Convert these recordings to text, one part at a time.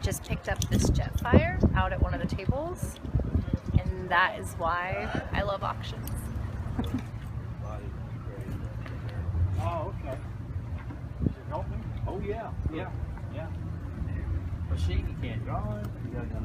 just picked up this Jetfire out at one of the tables, and that is why I love auctions. Oh, okay. Does it help me? Oh, yeah, yeah, yeah. Machine, you can't draw it. You gotta go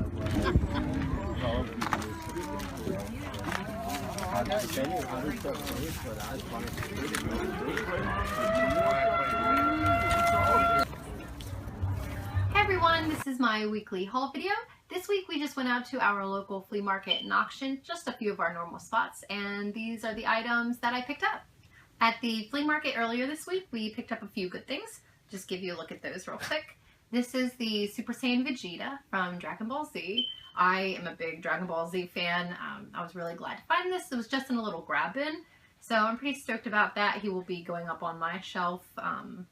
Hey everyone, this is my weekly haul video. This week we just went out to our local flea market and auction, just a few of our normal spots, and these are the items that I picked up. At the flea market earlier this week, we picked up a few good things. Just give you a look at those real quick. This is the Super Saiyan Vegeta from Dragon Ball Z. I am a big Dragon Ball Z fan. I was really glad to find this. It was just in a little grab bin, so I'm pretty stoked about that. He will be going up on my shelf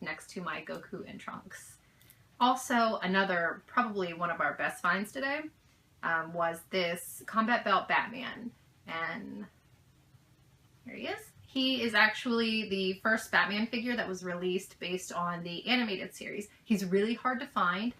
next to my Goku and Trunks. Also, another, probably one of our best finds today, was this Combat Belt Batman, and here he is. He is actually the first Batman figure that was released based on the animated series. He's really hard to find.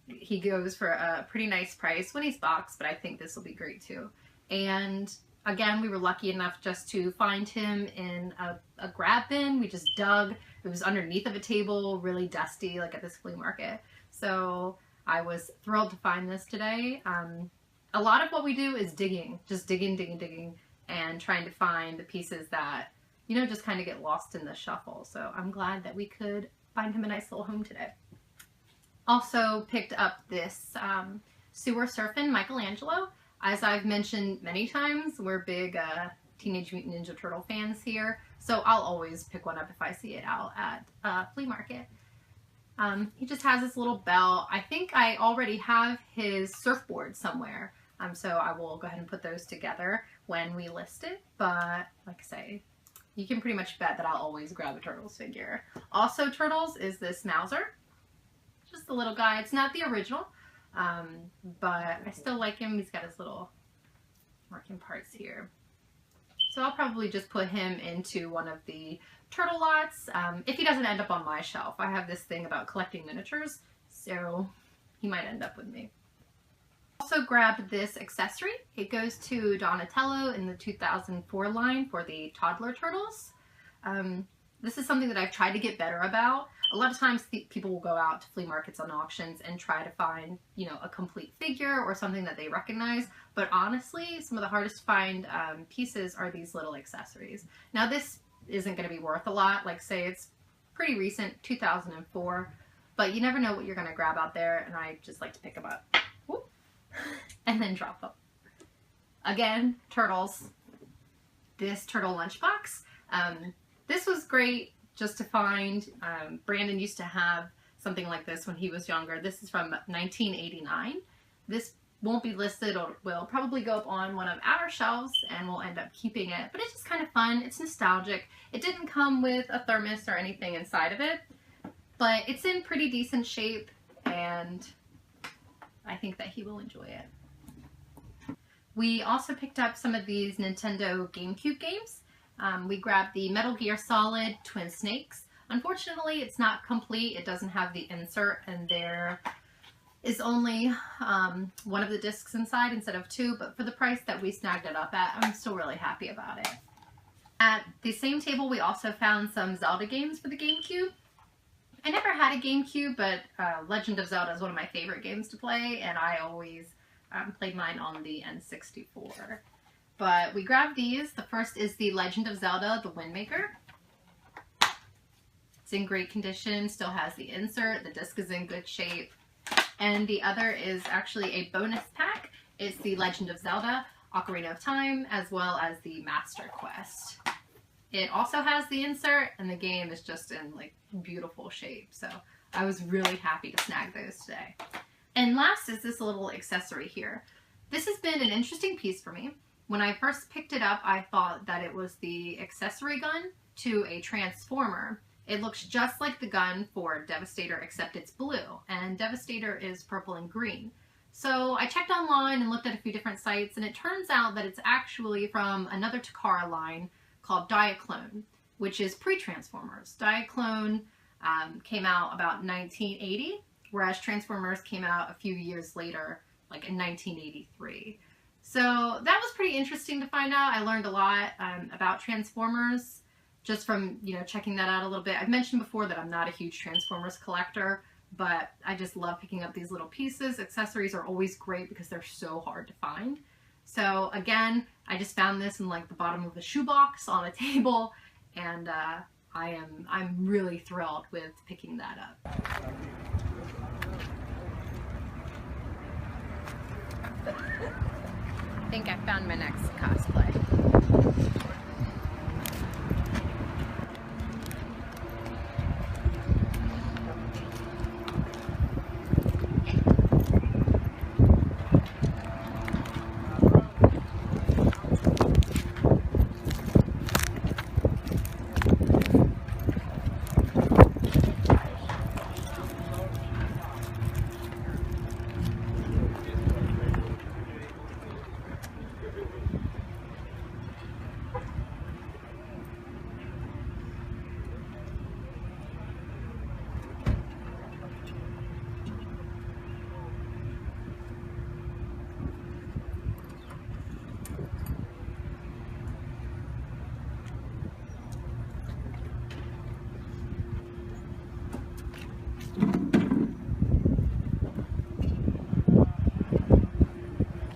He goes for a pretty nice price when he's boxed, but I think this will be great too. And again, we were lucky enough just to find him in a grab bin. We just dug. It was underneath of a table, really dusty, like at this flea market. So I was thrilled to find this today. A lot of what we do is digging, just digging, and trying to find the pieces that, you know, just kind of get lost in the shuffle. So I'm glad that we could find him a nice little home today. Also picked up this Sewer Surfin' Michelangelo. As I've mentioned many times, we're big Teenage Mutant Ninja Turtle fans here, so I'll always pick one up if I see it out at a flea market. He just has this little belt. I think I already have his surfboard somewhere, so I will go ahead and put those together when we list it, but like I say, you can pretty much bet that I'll always grab a Turtles figure. Also Turtles is this Mauser, just a little guy. It's not the original, but I still like him. He's got his little working parts here. So I'll probably just put him into one of the turtle lots if he doesn't end up on my shelf. I have this thing about collecting miniatures, so he might end up with me. Also grabbed this accessory. It goes to Donatello in the 2004 line for the toddler turtles. This is something that I've tried to get better about. A lot of times people will go out to flea markets on auctions and try to find, you know, a complete figure or something that they recognize. But honestly, some of the hardest to find pieces are these little accessories. Now this isn't going to be worth a lot. Like say it's pretty recent, 2004, but you never know what you're going to grab out there, and I just like to pick them up. Whoop, and then drop them. Again, turtles. This turtle lunchbox. This was great just to find. Brandon used to have something like this when he was younger. This is from 1989. This won't be listed, or will probably go up on one of our shelves and we'll end up keeping it, but it's just kind of fun. It's nostalgic. It didn't come with a thermos or anything inside of it, but it's in pretty decent shape and I think that he will enjoy it. We also picked up some of these Nintendo GameCube games. We grabbed the Metal Gear Solid Twin Snakes. Unfortunately, it's not complete. It doesn't have the insert, and there is only one of the discs inside instead of two, but for the price that we snagged it up at, I'm still really happy about it. At the same table, we also found some Zelda games for the GameCube. I never had a GameCube, but Legend of Zelda is one of my favorite games to play, and I always played mine on the N64. But we grabbed these. The first is the Legend of Zelda, the Wind Maker. It's in great condition, still has the insert, the disc is in good shape. And the other is actually a bonus pack. It's the Legend of Zelda, Ocarina of Time, as well as the Master Quest. It also has the insert, and the game is just in like beautiful shape. So I was really happy to snag those today. And last is this little accessory here. This has been an interesting piece for me. When I first picked it up, I thought that it was the accessory gun to a Transformer. It looks just like the gun for Devastator, except it's blue, and Devastator is purple and green. So I checked online and looked at a few different sites, and it turns out that it's actually from another Takara line called Diaclone, which is pre-Transformers. Diaclone came out about 1980, whereas Transformers came out a few years later, like in 1983. So that was pretty interesting to find out. I learned a lot about Transformers just from, you know, checking that out a little bit. I've mentioned before that I'm not a huge Transformers collector, but I just love picking up these little pieces. Accessories are always great because they're so hard to find. So again, I just found this in like the bottom of the shoebox on a table, and I'm really thrilled with picking that up. I think I found my next cosplay.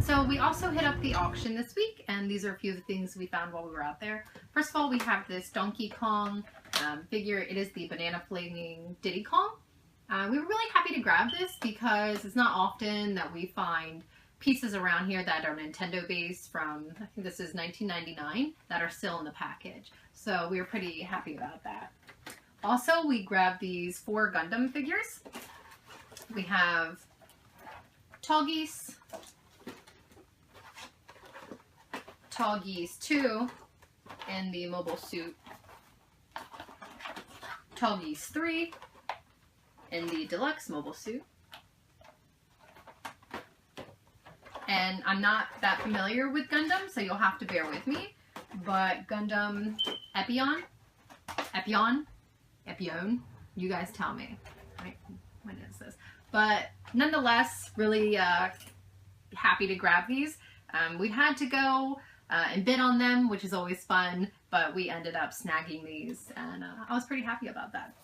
So we also hit up the auction this week, and these are a few of the things we found while we were out there. First of all, we have this Donkey Kong figure. It is the banana flaming Diddy Kong. We were really happy to grab this because it's not often that we find pieces around here that are Nintendo based from, I think this is 1999, that are still in the package. So we were pretty happy about that. Also, we grabbed these 4 Gundam figures. We have Tallgeese, Tallgeese 2 in the mobile suit, Tallgeese 3 in the deluxe mobile suit, and I'm not that familiar with Gundam, so you'll have to bear with me, but Gundam Epion, you guys tell me, right? When is this? But nonetheless, really happy to grab these. We had to go and bid on them, which is always fun, but we ended up snagging these, and I was pretty happy about that.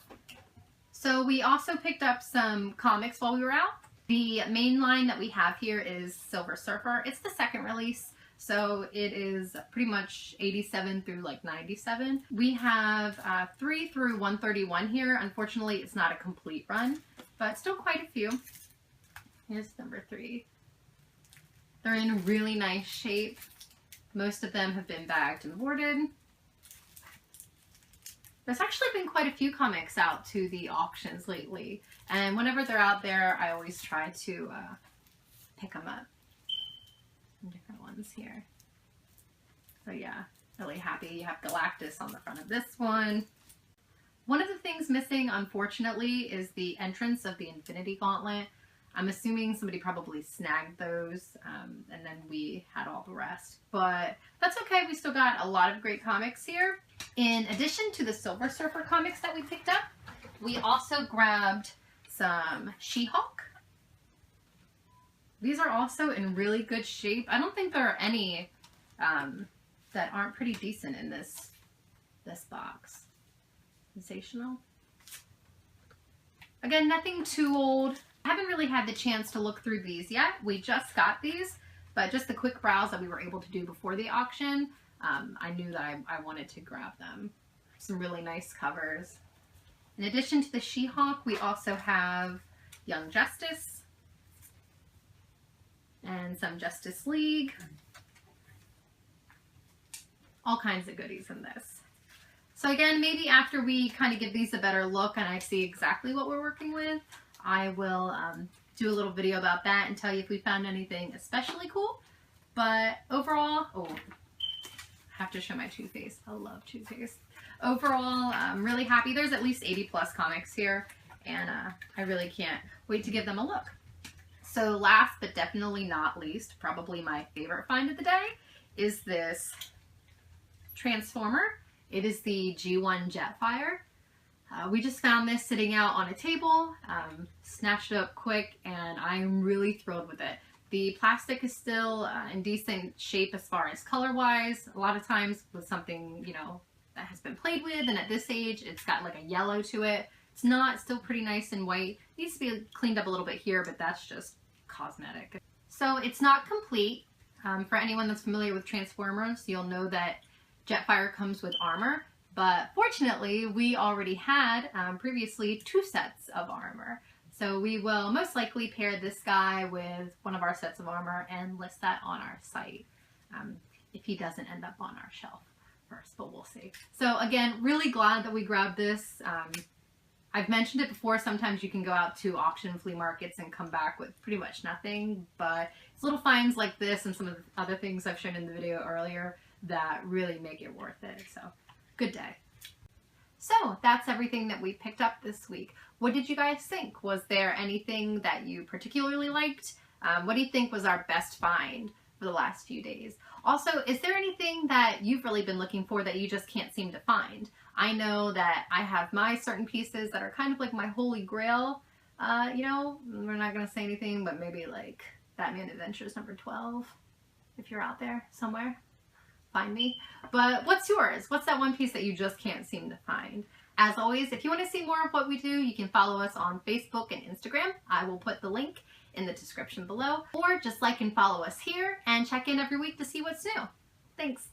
So we also picked up some comics while we were out. The main line that we have here is Silver Surfer. It's the second release, so it is pretty much 87 through like 97. We have 3 through 131 here. Unfortunately, it's not a complete run, but still quite a few. Here's number 3. They're in really nice shape. Most of them have been bagged and boarded. There's actually been quite a few comics out to the auctions lately, and whenever they're out there, I always try to pick them up. Some different ones here. So yeah, really happy. You have Galactus on the front of this one. One of the things missing, unfortunately, is the entrance of the Infinity Gauntlet. I'm assuming somebody probably snagged those, and then we had all the rest. But that's okay, we still got a lot of great comics here. In addition to the Silver Surfer comics that we picked up, we also grabbed some She-Hulk. These are also in really good shape. I don't think there are any that aren't pretty decent in this box. Sensational. Again, nothing too old. I haven't really had the chance to look through these yet. We just got these, but just the quick browse that we were able to do before the auction, I knew that I wanted to grab them. Some really nice covers. In addition to the She-Hulk, we also have Young Justice and some Justice League. All kinds of goodies in this. So again, maybe after we kind of give these a better look and I see exactly what we're working with, I will do a little video about that and tell you if we found anything especially cool. But overall, oh, I have to show my toothpaste. I love toothpaste. Overall, I'm really happy. There's at least 80 plus comics here, and I really can't wait to give them a look. So last but definitely not least, probably my favorite find of the day, is this Transformer. It is the G1 Jetfire. We just found this sitting out on a table, snatched it up quick, and I'm really thrilled with it. The plastic is still in decent shape as far as color-wise. A lot of times with something, you know, that has been played with, and at this age, it's got like a yellow to it. It's not, still pretty nice and white. It needs to be cleaned up a little bit here, but that's just cosmetic. So it's not complete. For anyone that's familiar with Transformers, you'll know that Jetfire comes with armor. But fortunately, we already had previously 2 sets of armor. So we will most likely pair this guy with one of our sets of armor and list that on our site if he doesn't end up on our shelf first, but we'll see. So again, really glad that we grabbed this. I've mentioned it before, sometimes you can go out to auction flea markets and come back with pretty much nothing, but it's little finds like this and some of the other things I've shown in the video earlier that really make it worth it. So good day. So that's everything that we picked up this week. What did you guys think? Was there anything that you particularly liked? What do you think was our best find for the last few days? Also, is there anything that you've really been looking for that you just can't seem to find? I know that I have my certain pieces that are kind of like my holy grail. You know, we're not going to say anything, but maybe like Batman Adventures number 12, if you're out there somewhere. Find me. But what's yours? What's that one piece that you just can't seem to find? As always, if you want to see more of what we do, you can follow us on Facebook and Instagram. I will put the link in the description below. Or just like and follow us here and check in every week to see what's new. Thanks.